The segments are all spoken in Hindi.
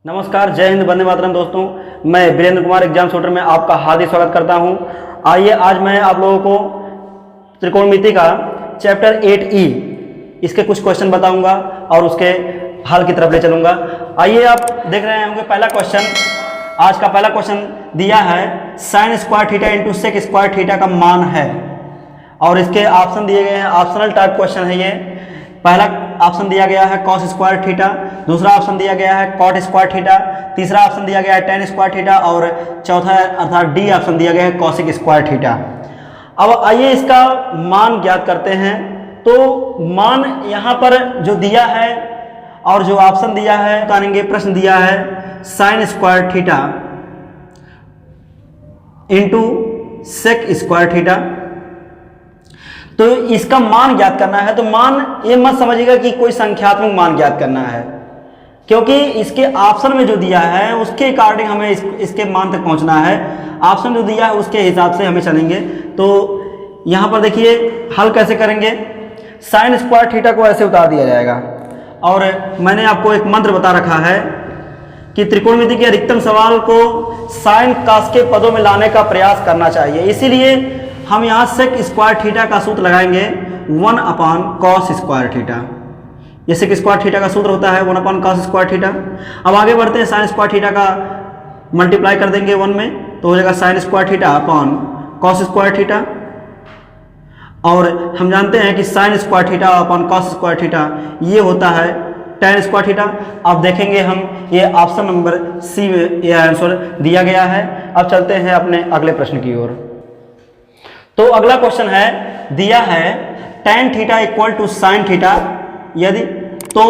नमस्कार, जय हिंद, वंदे मातरम। दोस्तों, मैं वीरेंद्र कुमार एग्जाम शूटर में आपका हार्दिक स्वागत करता हूं। आइए आज मैं आप लोगों को त्रिकोणमिति का चैप्टर 8E इसके कुछ क्वेश्चन बताऊंगा और उसके हल की तरफ ले चलूंगा। आइए, आप देख रहे होंगे पहला क्वेश्चन। आज का पहला क्वेश्चन दिया है sine square theta into sec square theta का मान है और इसके ऑप्शन दिए गए हैं। ऑप्शनल टाइप क्वेश्चन है ये। पहला ऑप्शन दिया गया है कॉस स्क्वायर थीटा, दूसरा ऑप्शन दिया गया है कॉट स्क्वायर थीटा, तीसरा ऑप्शन दिया गया है टेन स्क्वायर थीटा और चौथा अर्थात डी ऑप्शन दिया गया है कॉसिक स्क्वायर थीटा। अब आइए इसका मान ज्ञात करते हैं। तो मान यहाँ पर जो दिया है और जो ऑप्शन दिया है बताएंगे, प्रश्न दिया है sine square theta into sec square theta. तो इसका मान ज्ञात करना है। तो मान ये मत समझिएगा कि कोई संख्यात्मक मान ज्ञात करना है, क्योंकि इसके ऑप्शन में जो दिया है उसके अकॉर्डिंग हमें इसके मान तक पहुंचना है। ऑप्शन जो दिया है उसके हिसाब से हमें चलेंगे। तो यहाँ पर देखिए हल कैसे करेंगे। साइन स्क्वायर थीटा को ऐसे उतार दिया जाएगा और मैंने आपको एक मंत्र बता रखा है कि त्रिकोणमिति के अधिकतम सवाल को साइन कास के पदों में लाने का प्रयास करना चाहिए। इसीलिए हम यहाँ सेक स्क्वायर थीटा का सूत्र लगाएंगे 1 अपान कॉस स्क्वायर थीटा। ये सेक स्क्वायर थीटा का सूत्र होता है 1 अपान कॉस स्क्वायर थीटा। अब आगे बढ़ते हैं, साइन स्क्वायर थीटा का मल्टीप्लाई कर देंगे 1 में तो हो जाएगा sine square theta upon cos square theta. और हम जानते हैं कि sign square theta upon cos square theta ये होता है टेन स्क्वायर थीटा। अब देखेंगे हम ये ऑप्शन नंबर सी में ये आंसर दिया गया है। अब चलते हैं अपने अगले प्रश्न की ओर। तो अगला क्वेश्चन है, दिया है tan theta equal to sine theta यदि तो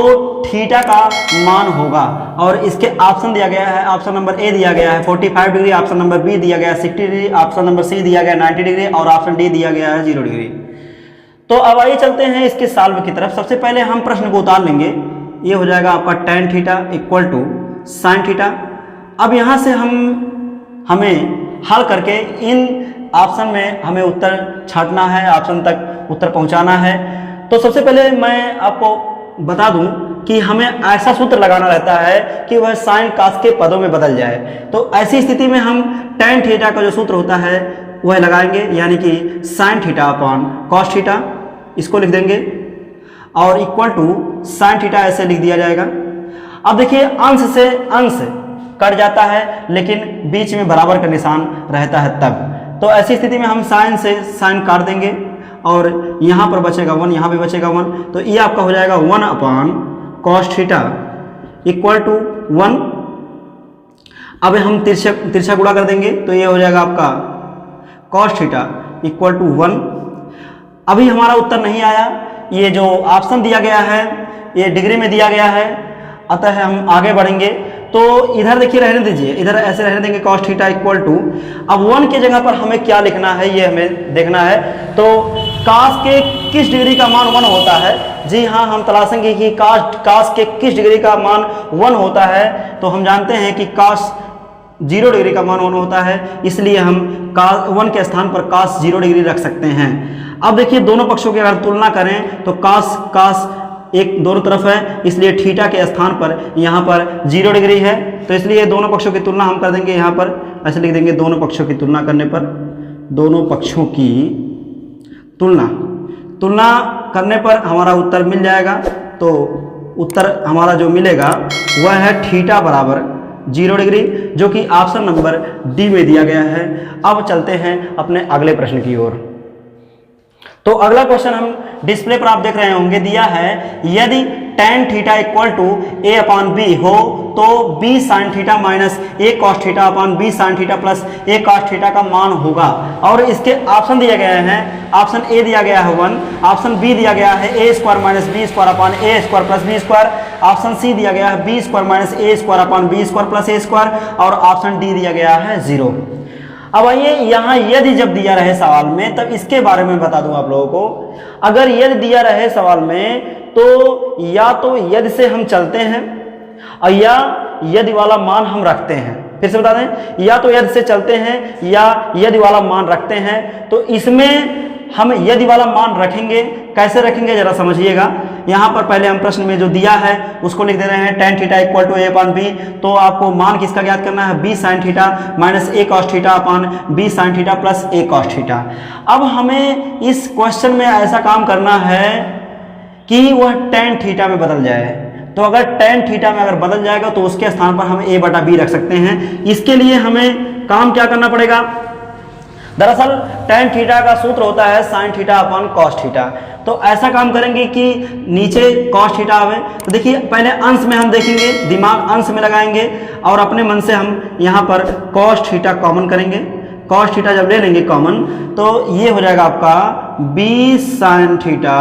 थीटा का मान होगा। और इसके ऑप्शन दिया गया है, ऑप्शन नंबर ए दिया गया है 45 डिग्री, ऑप्शन नंबर बी दिया गया है 60 डिग्री, ऑप्शन नंबर सी दिया गया है 90 डिग्री और ऑप्शन डी दिया गया है 0 डिग्री। तो अब आइए चलते हैं इसके सॉल्व की तरफ। सबसे पहले हम प्रश्न को उतार लेंगे। ये हो जाएगा आपका tan theta equal to sine theta. अब यहाँ से हमें हल करके इन ऑप्शन में हमें उत्तर छांटना है, ऑप्शन तक उत्तर पहुंचाना है। तो सबसे पहले मैं आपको बता दूं कि हमें ऐसा सूत्र लगाना रहता है कि वह साइन कास के पदों में बदल जाए। तो ऐसी स्थिति में हम tan थीटा का जो सूत्र होता है वह लगाएंगे, यानी कि sine theta upon cos theta, इसको लिख देंगे और इक्वल टू साइन थीटा ऐसे लिख दिया जाएगा। अब देखिए अंश से अंश कट जाता है लेकिन बीच में बराबर का निशान रहता है तब। तो ऐसी स्थिति में हम साइन से साइन काट देंगे और यहाँ पर बचेगा 1, यहाँ भी बचेगा 1। तो ये आपका हो जाएगा 1 upon cos theta equal to 1। अब हम तिरछा गुणा कर देंगे तो ये हो जाएगा आपका कॉस थीटा इक्वल टू 1। अभी हमारा उत्तर नहीं आया। ये जो ऑप्शन दिया गया है ये डिग्री में दिया गया है, अतः हम आगे बढ़ेंगे। तो इधर देखिए रहने दीजिए, इधर ऐसे रहने देंगे cos थीटा इक्वल टू। अब 1 की जगह पर हमें क्या लिखना है ये हमें देखना है। तो cos के किस डिग्री का मान 1 होता है। जी हाँ, हम तलाशेंगे कि cos के किस डिग्री का मान 1 होता है। तो हम जानते हैं कि cos 0 डिग्री का मान 1 होता है, इसलिए हम cos 1 के स्थान पर cos 0 डिग्री रख सकते हैं। अब देखिए दोनों पक्षों की अगर तुलना करें तो cos एक दोनों तरफ है, इसलिए थीटा के स्थान पर यहाँ पर 0 डिग्री है। तो इसलिए दोनों पक्षों की तुलना हम कर देंगे, यहाँ पर ऐसे लिख देंगे, दोनों पक्षों की तुलना करने पर, दोनों पक्षों की तुलना करने पर हमारा उत्तर मिल जाएगा। तो उत्तर हमारा जो मिलेगा वह है थीटा बराबर 0 डिग्री, जो कि ऑप्शन नंबर डी में दिया गया है। अब चलते हैं अपने अगले प्रश्न की ओर। तो अगला क्वेश्चन हम डिस्प्ले पर आप देख रहे होंगे, दिया है यदि tan theta equal to a upon B हो तो b sine theta minus a cos theta upon b sine theta plus a cos theta का मान होगा। और इसके ऑप्शन दिए गए हैं, ऑप्शन ए दिया गया है 1, ऑप्शन बी दिया गया है a square minus B square upon a square plus b square, option C दिया गया है b square minus a square upon b square plus a square और ऑप्शन डी दिया गया है 0। अब आइए यहाँ यदि जब दिया रहे सवाल में तब इसके बारे में बता दूं आप लोगों को। अगर यदि दिया रहे सवाल में तो या तो यदि से हम चलते हैं और या यदि वाला मान हम रखते हैं। फिर से बता दें, या तो यदि से चलते हैं या यदि वाला मान रखते हैं। तो इसमें हम यदि वाला मान रखेंगे, कैसे रखेंगे जरा समझिएगा। यहाँ पर पहले हम प्रश्न में जो दिया है उसको लिख दे रहे हैं tan theta equal to a upon B. तो आपको मान किसका ज्ञात करना है, b sin theta minus a cos theta upon b sin theta plus a cos theta. अब हमें इस क्वेश्चन में ऐसा काम करना है कि वह tan थीटा में बदल जाए। तो अगर tan थीटा में अगर बदल जाएगा तो उसके स्थान पर हम a बटा b रख सकते हैं। इसके लिए हमें काम क्या करना पड़ेगा, दरअसल tan थीटा का सूत्र होता है sin theta upon cos theta. तो ऐसा काम करेंगे कि नीचे cos थीटा आवे। तो देखिए पहले अंश में हम देखेंगे, दिमाग अंश में लगाएंगे और अपने मन से हम यहाँ पर cos थीटा कॉमन करेंगे। cos थीटा जब ले लेंगे कॉमन तो ये हो जाएगा आपका b sin theta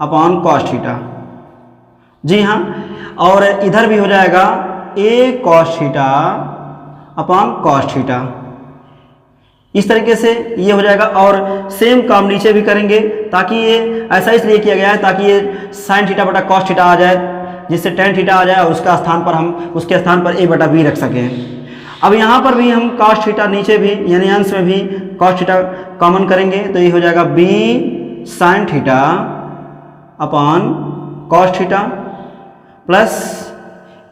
upon cos theta, जी हाँ। और इधर भी हो जाएगा a cos theta upon cos theta, इस तरीके से ये हो जाएगा। और सेम काम नीचे भी करेंगे, ताकि ये ऐसा इसलिए किया गया है ताकि ये sin थीटा बटा cos थीटा आ जाए, जिससे tan थीटा आ जाए और उसका स्थान पर हम उसके स्थान पर a बटा b रख सकें। अब यहाँ पर भी हम cos थीटा नीचे भी यानी अंश में भी cos थीटा कॉमन करेंगे, तो ये हो जाएगा b sin theta upon cos theta plus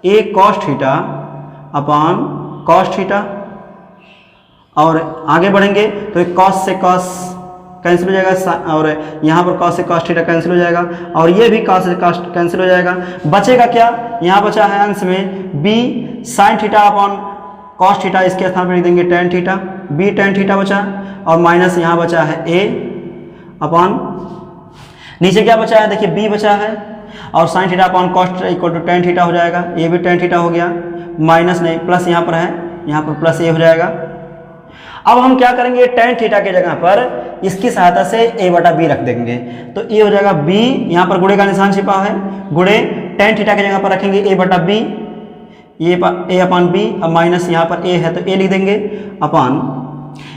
a cos theta upon cos theta. और आगे बढ़ेंगे तो एक cos से cos कैंसिल हो जाएगा और यहाँ पर cos से cos थीटा कैंसिल हो जाएगा और ये भी cos से cos कैंसिल हो जाएगा। बचेगा क्या, यहाँ बचा है अंश में b sin theta upon cos theta, इसके स्थान पर लिख देंगे tan theta, b tan theta बचा और माइनस यहाँ बचा है a अपॉन नीचे क्या बचा है, देखिए b बचा है और sin theta upon cos theta equal to tan theta हो जाएगा। ये भी tan थीटा हो गया, माइनस नहीं प्लस यहाँ पर है, यहाँ पर प्लस a हो जाएगा। अब हम क्या करेंगे, tan थीटा के जगह पर इसकी सहायता से a बटा b रख देंगे। तो ये हो जाएगा b, यहाँ पर गुणे का निशान छिपा है, गुणे tan थीटा के जगह पर रखेंगे a बटा b, ये a अपान b। अब माइनस यहाँ पर a है तो a लिख देंगे अपान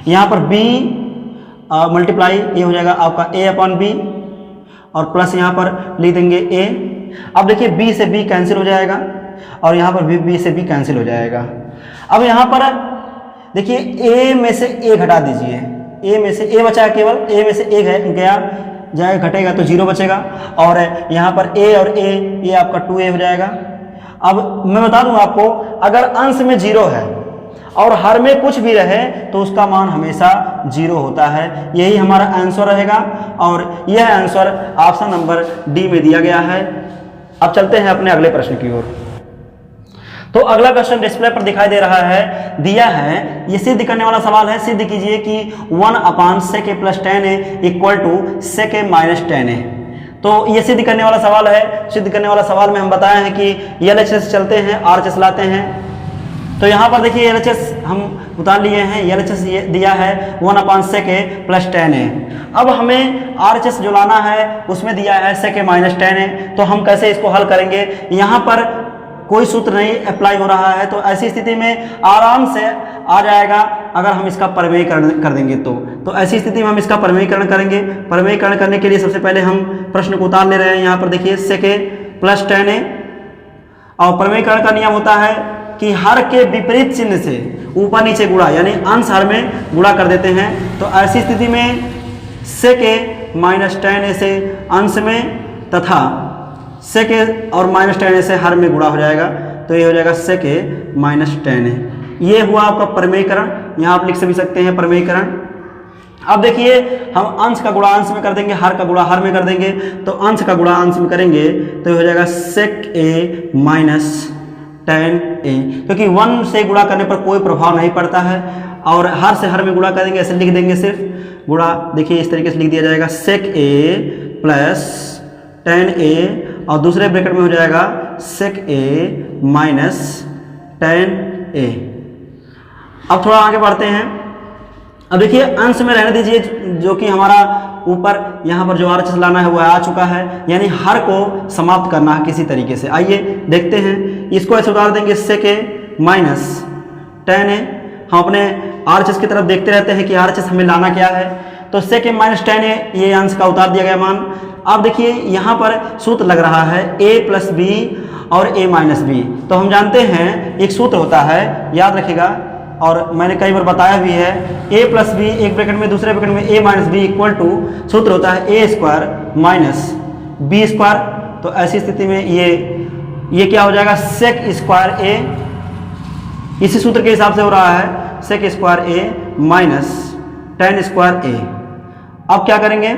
यहाँ पर b मल्टीप्लाई ये हो जाएगा आपका a अपान b और प्लस यहाँ पर लिख देंगे a। अब देखिए b से b कैंसिल हो जाएगा और यहाँ पर b से b कैंसिल हो जाएगा। अब यहाँ पर देखिए a में से a घटा दीजिए, a में से a बचा केवल, a में से a गया जाएगा, घटेगा तो 0 बचेगा और यहाँ पर a और a ये आपका 2a हो जाएगा। अब मैं बता दूं आपको, अगर अंश में 0 है और हर में कुछ भी रहे तो उसका मान हमेशा 0 होता है। यही हमारा आंसर रहेगा और यह आंसर ऑप्शन नंबर डी में दिया गया है। अब चलते हैं अपने अगले प्रश्न की ओर। तो अगला क्वेश्चन डिस्प्ले पर दिखाई दे रहा है, दिया है, ये सिद्ध करने वाला सवाल है। सिद्ध कीजिए कि 1 upon sec a plus tan a equal to sec a minus tan a। तो ये सिद्ध करने वाला सवाल है। सिद्ध करने वाला सवाल में हम बताए हैं कि LHS चलते हैं, RHS लाते हैं। तो यहाँ पर देखिए LHS हम उतार लिए हैं, LHS दिया है 1 upon sec a plus tan a। अब हमें RHS जो लाना है उसमें दिया है sec a minus tan a। तो हम कैसे इसको हल करेंगे, यहाँ पर कोई सूत्र नहीं अप्लाई हो रहा है, तो ऐसी स्थिति में आराम से आ जाएगा अगर हम इसका प्रमेयीकरण कर देंगे। तो ऐसी स्थिति में हम इसका प्रमेयीकरण करेंगे। प्रमेयीकरण करने के लिए सबसे पहले हम प्रश्न को उतार ले रहे हैं। यहाँ पर देखिए sec a plus tan a और प्रमेयीकरण का नियम होता है कि हर के विपरीत चिन्ह से ऊपर नीचे गुणा यानी अंश हर में गुणा कर देते हैं। तो ऐसी स्थिति में sec a minus tan a से अंश में तथा sec a और माइनस tan a से हर में गुणा हो जाएगा। तो ये हो जाएगा sec a minus tan a। ये हुआ आपका प्रमेयीकरण, यहाँ आप लिख भी सकते हैं प्रमेयीकरण। अब देखिए हम अंश का गुणा अंश में कर देंगे, हर का गुणा हर में कर देंगे। तो अंश का गुणा अंश में करेंगे तो ये हो जाएगा sec a minus tan a, क्योंकि 1 से गुणा करने पर कोई प्रभाव नहीं पड़ता है और हर से हर में गुणा करेंगे, ऐसे लिख देंगे सिर्फ गुणा। देखिए इस तरीके से लिख दिया जाएगा sec a plus tan a और दूसरे ब्रैकेट में हो जाएगा sec a minus tan a। अब थोड़ा आगे बढ़ते हैं। अब देखिए अंश में रहने दीजिए, जो कि हमारा ऊपर यहाँ पर जो RHS लाना है वो आ चुका है, यानी हर को समाप्त करना है किसी तरीके से। आइए देखते हैं, इसको ऐसे उतार देंगे sec a minus tan a। हम अपने RHS की तरफ देखते रहते हैं कि RHS हमें लाना क्या है। तो sec a minus tan a ये अंश का उतार दिया गया मान। अब देखिए यहाँ पर सूत्र लग रहा है a प्लस बी और a माइनस बी। तो हम जानते हैं एक सूत्र होता है, याद रखिएगा, और मैंने कई बार बताया भी है, a प्लस बी एक ब्रैकेट में दूसरे ब्रैकेट में a minus B equal to सूत्र होता है a square minus B square. तो ऐसी स्थिति में ये क्या हो जाएगा, सेक स्क्वायर ए, इसी सूत्र के हिसाब से हो रहा है, सेक स्क्वायर ए माइनस टेन स्क्वायर ए। अब क्या करेंगे,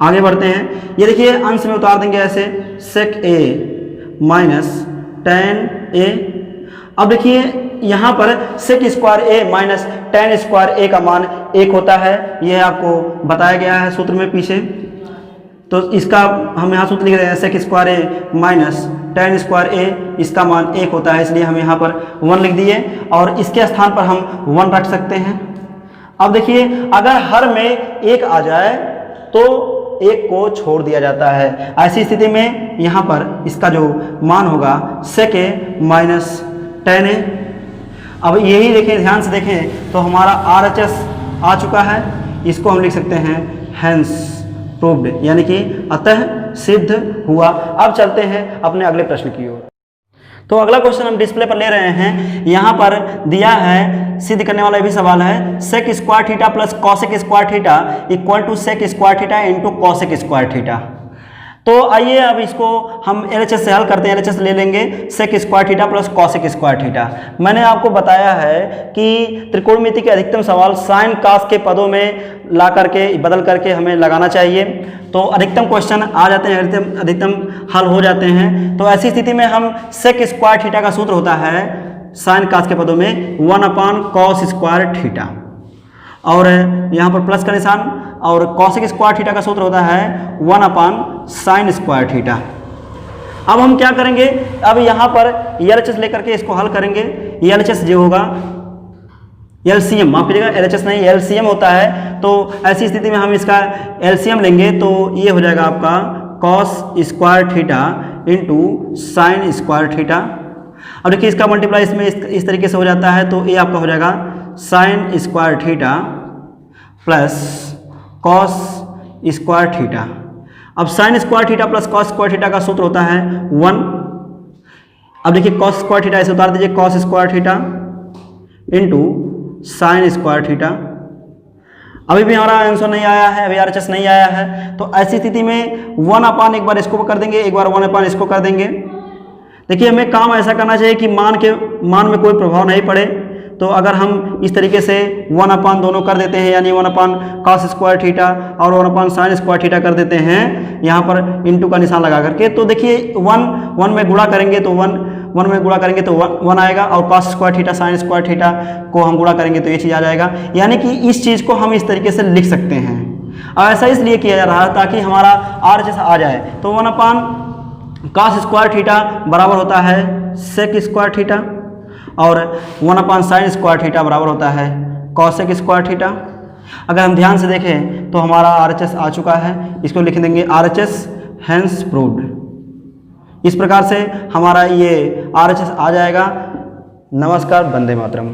आगे बढ़ते हैं। ये देखिए अंश में उतार देंगे ऐसे, सेक ए माइनस टेन ए। अब देखिए यहाँ पर सेक स्क्वायर ए माइनस टेन स्क्वायर ए का मान 1 होता है, यह आपको बताया गया है सूत्र में पीछे। तो इसका हम यहाँ सूत्र लिख रहे हैं, सेक स्क्वायर ए माइनस टेन स्क्वायर ए, इसका मान 1 होता है, इसलिए हम यहाँ पर 1 लिख दिए और इसके स्थान पर हम 1 रख सकते हैं। अब देखिए अगर हर में 1 आ जाए तो 1 को छोड़ दिया जाता है। ऐसी स्थिति में यहाँ पर इसका जो मान होगा सेक ए माइनस टेन ए। अब यही देखें, ध्यान से देखें तो हमारा RHS आ चुका है, इसको हम लिख सकते हैं हेंस प्रूव्ड, यानी कि अतः सिद्ध हुआ। अब चलते हैं अपने अगले प्रश्न की ओर। तो अगला क्वेश्चन हम डिस्प्ले पर ले रहे हैं। यहाँ पर दिया है, सिद्ध करने वाला भी सवाल है, sec square theta plus cosec square theta equal to sec square theta into cosec square theta. तो आइए अब इसको हम LHS से हल करते हैं। LHS ले लेंगे, sec square theta plus cosec square theta. मैंने आपको बताया है कि त्रिकोणमिति के अधिकतम सवाल साइन कास के पदों में ला करके बदल करके हमें लगाना चाहिए, तो अधिकतम क्वेश्चन आ जाते हैं, अधिकतम हल हो जाते हैं। तो ऐसी स्थिति में हम सेक स्क्वायर थीटा का सूत्र होता है साइन कास के पदों में 1/cos स्क्वायर थीटा, और यहाँ पर प्लस का निशान, और कॉसेक स्क्वायर थीटा का सूत्र होता है 1/sin स्क्वायर थीटा। अब हम क्या करेंगे, अब यहाँ पर LHS लेकर के इसको हल करेंगे। LHS जो होगा LCM, माफ कीजिएगा LHS नहीं LCM होता है। तो ऐसी स्थिति में हम इसका LCM लेंगे तो ये हो जाएगा आपका cos square theta into sine square theta. अब देखिए इसका मल्टीप्लाई इसमें इस तरीके से हो जाता है, तो ये आपका हो जाएगा sine square theta plus cos square theta. अब sine square theta plus cos square theta का सूत्र होता है 1। अब देखिए कॉस स्क्वायर थीटा ऐसे उतार दीजिए, cos square theta into sine square theta. अभी भी हमारा आंसर नहीं आया है, अभी RHS नहीं आया है। तो ऐसी स्थिति में 1/, एक बार इसको कर देंगे, एक बार 1/, इसको कर देंगे। देखिए हमें काम ऐसा करना चाहिए कि मान में कोई प्रभाव नहीं पड़े। तो अगर हम इस तरीके से 1/, दोनों कर देते हैं, यानी 1/cos स्क्वायर थीटा और 1/sin स्क्वायर थीटा कर देते हैं, यहाँ पर इंटू का निशान लगा करके। तो देखिए 1 में गुणा करेंगे तो 1 में गुणा करेंगे तो 1 आएगा, और cos square theta sine square theta को हम गुणा करेंगे तो ये चीज़ आ जाएगा। यानी कि इस चीज़ को हम इस तरीके से लिख सकते हैं। और ऐसा इसलिए किया जा रहा है ताकि हमारा RHS आ जाए। तो 1/cos स्क्वायर थीटा बराबर होता है सेक स्क्वायर थीटा, और 1/sin स्क्वायर थीटा बराबर होता है कॉसेक स्क्वायर थीटा। अगर हम ध्यान से देखें तो हमारा RHS आ चुका है, इसको लिख देंगे RHS हेंस प्रूव्ड। इस प्रकार से हमारा ये RHS आ जाएगा। नमस्कार, वंदे मातरम।